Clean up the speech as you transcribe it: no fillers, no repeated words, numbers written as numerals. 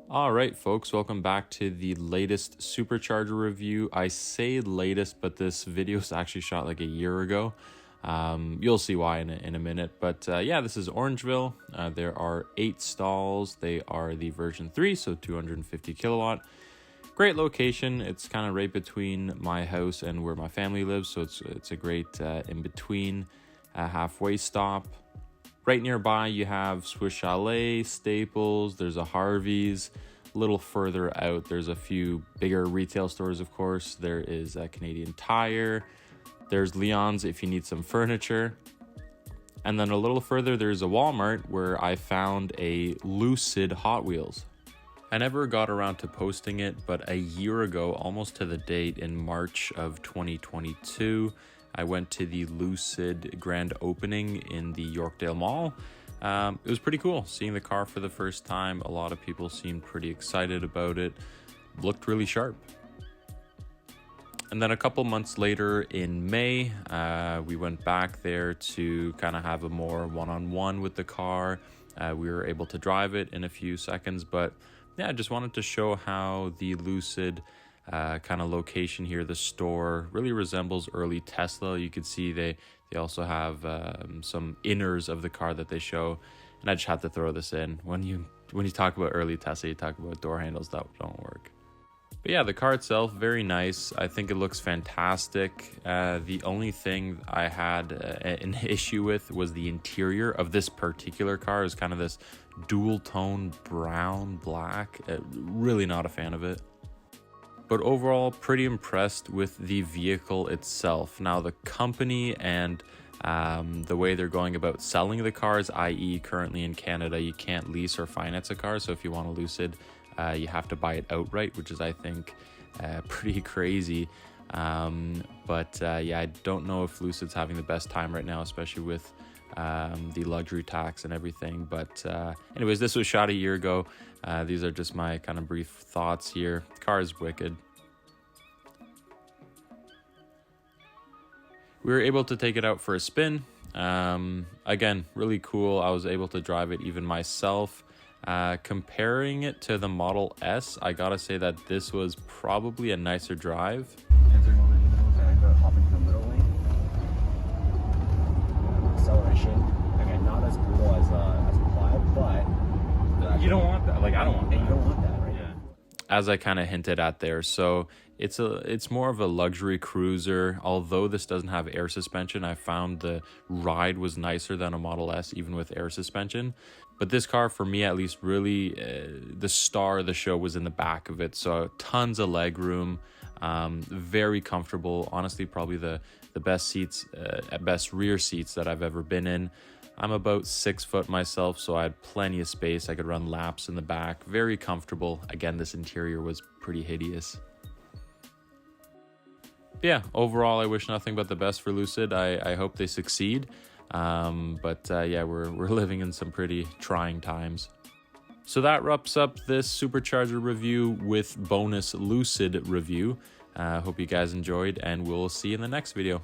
All right, folks, welcome back to the latest Supercharger review. I say latest, but this video is actually shot like a year ago. You'll see why in a minute. But yeah, this is Orangeville. There are 8 stalls. They are the version 3, so 250 kilowatt. Great location. It's kind of right between my house and where my family lives, so it's a great in-between halfway stop. Right nearby, you have Swiss Chalet, Staples, there's a Harvey's. A little further out, there's a few bigger retail stores, of course. There is a Canadian Tire. There's Leon's if you need some furniture. And then a little further, there's a Walmart where I found a Lucid Hot Wheels. I never got around to posting it, but a year ago, almost to the date, in March of 2022, I went to the Lucid grand opening in the Yorkdale Mall. It was pretty cool seeing the car for the first time. A lot of people seemed pretty excited about it. Looked really sharp. And then a couple months later in May, we went back there to kind of have a more one-on-one with the car. We were able to drive it in a few seconds, but yeah, I just wanted to show how the Lucid kind of location here, the store, really resembles early Tesla. You could see they also have some inners of the car that they show, and I just had to throw this in. When you talk about early Tesla, you talk about door handles that don't work. But yeah, the car itself, very nice. I think it looks fantastic. The only thing I had an issue with was the interior of this particular car. It was kind of this dual tone brown black. Really not a fan of it. But overall, pretty impressed with the vehicle itself. Now, the company and the way they're going about selling the cars, i.e. currently in Canada, you can't lease or finance a car. So if you want a Lucid, you have to buy it outright, which is, I think, pretty crazy. Yeah, I don't know if Lucid's having the best time right now, especially with the luxury tax and everything. But anyways, this was shot a year ago. These are just my kind of brief thoughts here. The car is wicked. We were able to take it out for a spin. Again, really cool. I was able to drive it even myself. Comparing it to the Model S, I gotta say that this was probably a nicer drive. Acceleration, again, not as brutal as Quiet, but You don't want that. Like, I don't want that. you don't want that, right? Yeah. As I kind of hinted at there, so it's more of a luxury cruiser. Although this doesn't have air suspension, I found the ride was nicer than a Model S, even with air suspension. But this car, for me at least, really the star of the show was in the back of it. So tons of leg room, very comfortable. Honestly, probably the best seats, best rear seats that I've ever been in. I'm about 6 foot myself, so I had plenty of space. I could run laps in the back. Very comfortable. Again, this interior was pretty hideous. Yeah, overall, I wish nothing but the best for Lucid. I hope they succeed. Yeah, we're living in some pretty trying times. So that wraps up this Supercharger review with bonus Lucid review. Hope you guys enjoyed, and we'll see you in the next video.